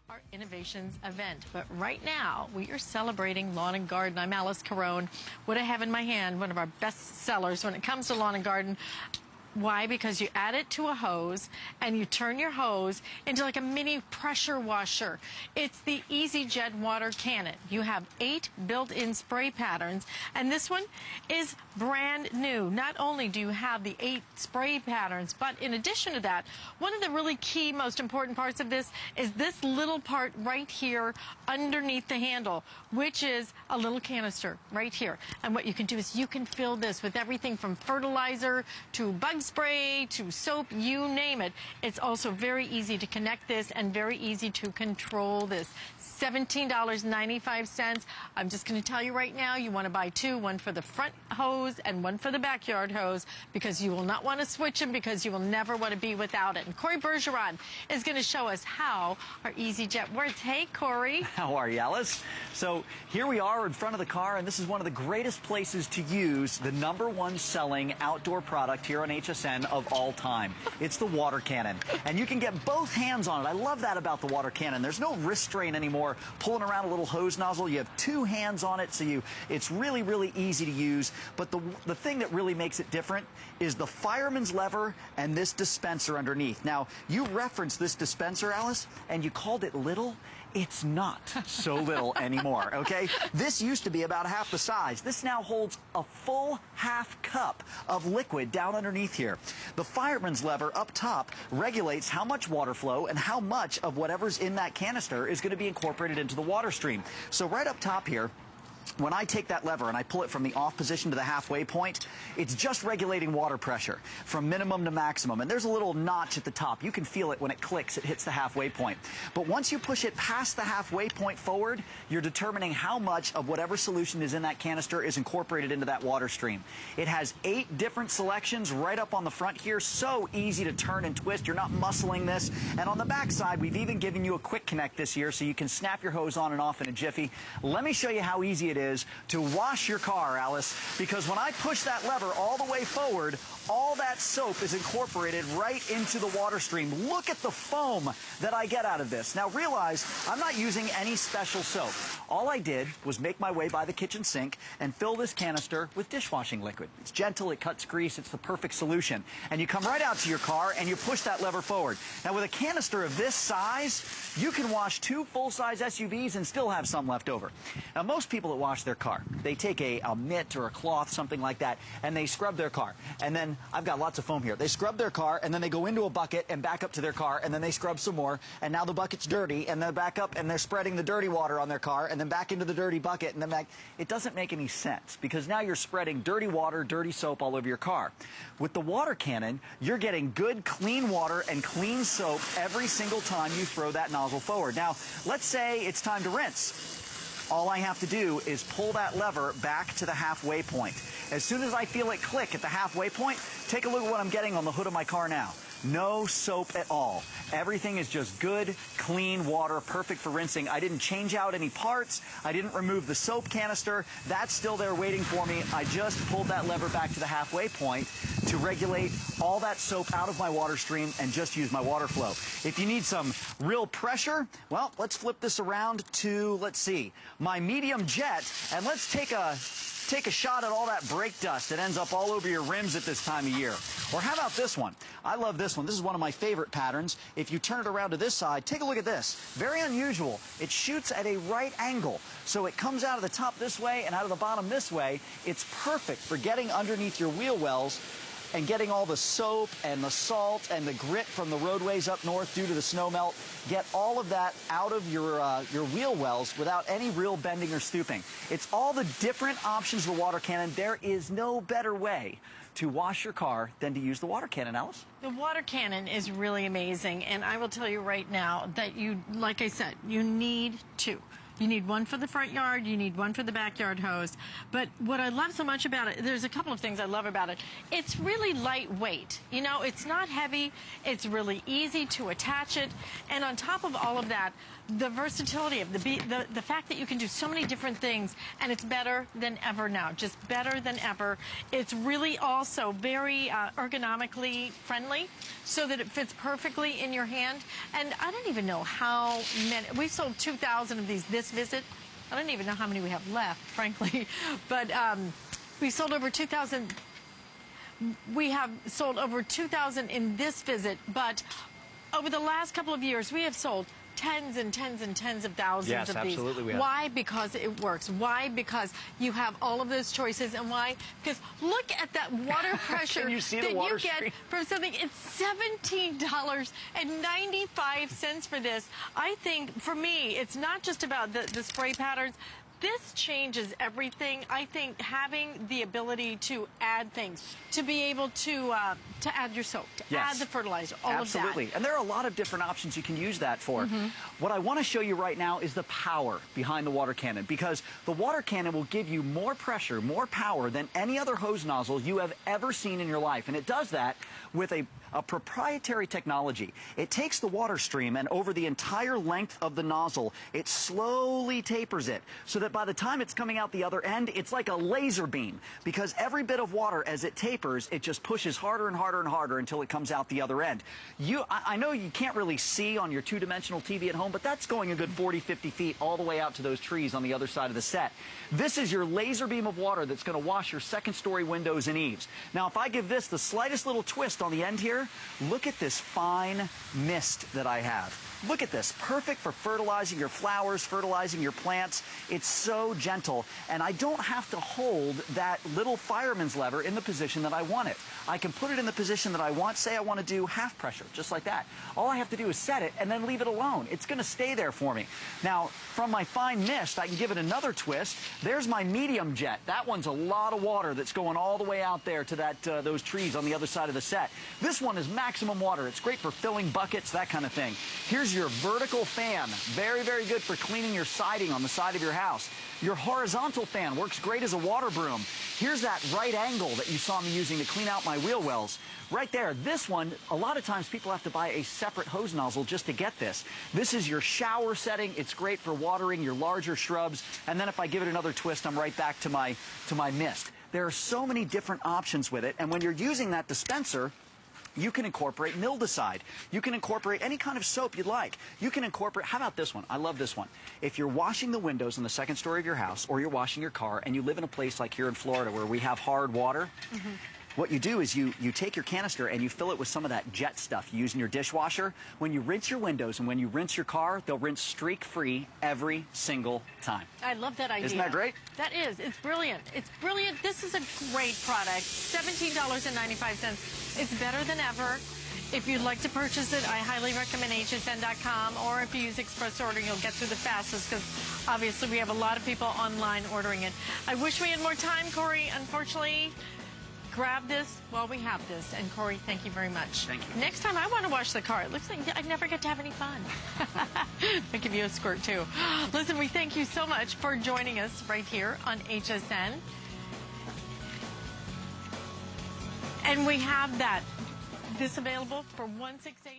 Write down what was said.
our Innovations event. But right now, we are celebrating lawn and garden. I'm Alice Carone. What I have in my hand, one of our best sellers when it comes to lawn and garden. Why? Because you add it to a hose and you turn your hose into like a mini pressure washer. It's the EasyJet water cannon. You have 8 built-in spray patterns, and this one is brand new. Not only do you have the 8 spray patterns, but in addition to that, one of the really key, most important parts of this is this little part right here underneath the handle, which is a little canister right here. And what you can do is you can fill this with everything from fertilizer to bug spray to soap, you name it. It's also very easy to connect this and very easy to control this. $17.95. I'm just going to tell you right now, you want to buy 2, one for the front hose and one for the backyard hose, because you will not want to switch them, because you will never want to be without it. And Corey Bergeron is going to show us how our EasyJet works. Hey, Corey. How are you, Alice? So here we are in front of the car, and this is one of the greatest places to use the #1 selling outdoor product here on HSN of all time. It's the water cannon, and you can get both hands on it. I love that about the water cannon. There's no wrist strain anymore pulling around a little hose nozzle. You have 2 hands on it, so it's really, really easy to use. But the thing that really makes it different is the fireman's lever and this dispenser underneath. Now, you referenced this dispenser, Alice, and you called it little. It's not so little anymore, okay? This used to be about half the size. This now holds a full half cup of liquid down underneath here. The fireman's lever up top regulates how much water flow and how much of whatever's in that canister is going to be incorporated into the water stream. So right up top here, when I take that lever and I pull it from the off position to the halfway point, it's just regulating water pressure from minimum to maximum. And there's a little notch at the top. You can feel it when it clicks, it hits the halfway point. But once you push it past the halfway point forward, you're determining how much of whatever solution is in that canister is incorporated into that water stream. It has 8 different selections right up on the front here. So easy to turn and twist. You're not muscling this. And on the back side, we've even given you a quick connect this year so you can snap your hose on and off in a jiffy. Let me show you how easy it is to wash your car, Alice, because when I push that lever all the way forward, all that soap is incorporated right into the water stream. Look at the foam that I get out of this. Now realize, I'm not using any special soap. All I did was make my way by the kitchen sink and fill this canister with dishwashing liquid. It's gentle, it cuts grease, it's the perfect solution. And you come right out to your car and you push that lever forward. Now with a canister of this size, you can wash 2 full-size SUVs and still have some left over. Now most people that wash their car, they take a mitt or a cloth, something like that, and they scrub their car. And then, I've got lots of foam here. They scrub their car, and then they go into a bucket and back up to their car, and then they scrub some more, and now the bucket's dirty, and they're back up, and they're spreading the dirty water on their car, and then back into the dirty bucket, and then back. It doesn't make any sense, because now you're spreading dirty water, dirty soap all over your car. With the water cannon, you're getting good, clean water and clean soap every single time you throw that nozzle forward. Now, let's say it's time to rinse. All I have to do is pull that lever back to the halfway point. As soon as I feel it click at the halfway point, take a look at what I'm getting on the hood of my car now. No soap at all. Everything is just good, clean water, perfect for rinsing. I didn't change out any parts. I didn't remove the soap canister. That's still there waiting for me. I just pulled that lever back to the halfway point to regulate all that soap out of my water stream and just use my water flow. If you need some real pressure, well, let's flip this around to, let's see, my medium jet, and let's take a shot at all that brake dust that ends up all over your rims at this time of year. Or how about this one? I love this one. This is one of my favorite patterns. If you turn it around to this side, take a look at this. Very unusual. It shoots at a right angle. So it comes out of the top this way and out of the bottom this way. It's perfect for getting underneath your wheel wells and getting all the soap and the salt and the grit from the roadways up north due to the snow melt. Get all of that out of your wheel wells without any real bending or stooping. It's all the different options of the water cannon. There is no better way to wash your car than to use the water cannon, Alice. The water cannon is really amazing, and I will tell you right now that you, like I said, you need to You need one for the front yard, you need one for the backyard hose. But what I love so much about it, there's a couple of things I love about it. It's really lightweight. You know, it's not heavy, it's really easy to attach it. And on top of all of that, the versatility of the fact that you can do so many different things, and it's better than ever now, just better than ever. It's really also very ergonomically friendly, so that it fits perfectly in your hand. And I don't even know how many, we've sold 2,000 of these this visit. I don't even know how many we have left, frankly, but we sold over 2,000. We have sold over 2,000 in this visit, but over the last couple of years, we have sold tens and tens and tens of thousands of these. Absolutely we have. Why? Because it works. Why? Because you have all of those choices. And why? Because look at that water pressure Can you see that the water you get stream? from something. It's $17.95 for this. I think, for me, it's not just about the spray patterns. This changes everything. I think having the ability to add things, to be able to add your soap, to add the fertilizer, all of that. Absolutely. And there are a lot of different options you can use that for. What I want to show you right now is the power behind the water cannon, because the water cannon will give you more pressure, more power than any other hose nozzle you have ever seen in your life. And it does that with a proprietary technology. It takes the water stream, and over the entire length of the nozzle, it slowly tapers it, so that by the time it's coming out the other end, it's like a laser beam, because every bit of water, as it tapers, it just pushes harder and harder and harder until it comes out the other end. I know you can't really see on your two-dimensional TV at home, but that's going a good 40, 50 feet all the way out to those trees on the other side of the set. This is your laser beam of water that's going to wash your second-story windows and eaves. Now, if I give this the slightest little twist on the end here, look at this fine mist that I have. Look at this, perfect for fertilizing your flowers, fertilizing your plants. It's so gentle, and I don't have to hold that little fireman's lever in the position that I want it. I can put it in the position that I want. Say I want to do half pressure, just like that. All I have to do is set it and then leave it alone. It's going to stay there for me. Now, from my fine mist, I can give it another twist. There's my medium jet. That one's a lot of water that's going all the way out there to those trees on the other side of the set. This one is maximum water. It's great for filling buckets, that kind of thing. Here's your vertical fan. Very, very good for cleaning your siding on the side of your house. Your horizontal fan works great as a water broom. Here's that right angle that you saw me using to clean out my wheel wells. Right there, this one, a lot of times people have to buy a separate hose nozzle just to get this. This is your shower setting. It's great for watering your larger shrubs. And then if I give it another twist, I'm right back to my mist. There are so many different options with it. And when you're using that dispenser, you can incorporate mildewcide. You can incorporate any kind of soap you'd like. You can incorporate, how about this one? I love this one. If you're washing the windows in the second story of your house, or you're washing your car, and you live in a place like here in Florida where we have hard water, what you do is you take your canister and you fill it with some of that jet stuff you use in your dishwasher. When you rinse your windows and when you rinse your car, they'll rinse streak-free every single time. I love that idea. Isn't that great? That is. It's brilliant. It's brilliant. This is a great product. $17.95. It's better than ever. If you'd like to purchase it, I highly recommend hsn.com, or if you use express order, you'll get through the fastest, because obviously we have a lot of people online ordering it. I wish we had more time, Corey. Unfortunately, grab this while we have this. And Corey, thank you very much. Thank you. Next time I want to wash the car. It looks like I never get to have any fun. I'll give you a squirt too. Listen, we thank you so much for joining us right here on HSN. And we have this available for $168.